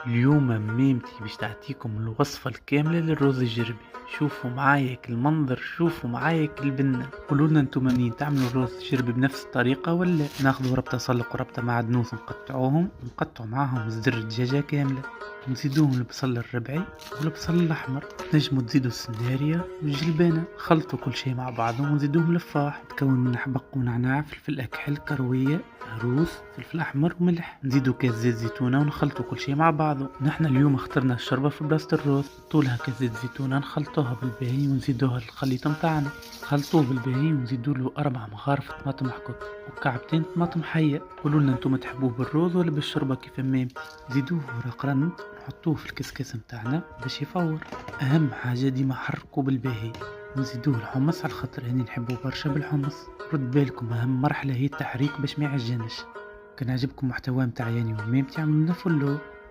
اليوم ميمتي باش تعطيكم الوصفة الكاملة للرز الجربي. شوفوا معايا المنظر، شوفوا معايا البنة، قولولنا انتم منين تعملوا الرز الجربي بنفس الطريقة، ولا ناخذوا ربطة صلق وربطة معدنوس نقطعوهم ونقطعوا معاهم صدر الدجاجة كاملة، نزيدوهم البصل الربعي والبصل الأحمر، تنجموا تزيدوا السنارية والجلبانة، خلطوا كل شي مع بعضهم ونزيدوهم لفاح تكون من حبق ونعناع فلفل أكحل كروية هروس فلفل احمر وملح، نزيدو كاس زيت زيتونه ونخلطوا كل شيء مع بعضه. نحن اليوم اخترنا الشوربه في بلاصه الرز، طولها كاس زيت زيتونه نخلطوها بالباهي ونزيدوها للخليط متاعنا، خلطوه بالباهي ونزيدوا له 4 مغارف طماطم محكوك وكعبتين طماطم حيه. قولوا لنا انتم تحبوه بالرز ولا بالشوربه كيف ميم. زيدوه ورق رند نحطوه في الكسكس متاعنا باش يفور. اهم حاجه ديما حركوا بالباهي. نزيدوه الحمص على الخاطر هاني نحبه برشا بالحمص. رد بالكم اهم مرحله هي التحريك باش ما يعجنش. كان عجبكم محتوى متاع ياني وميم تعملوا لنا فولو.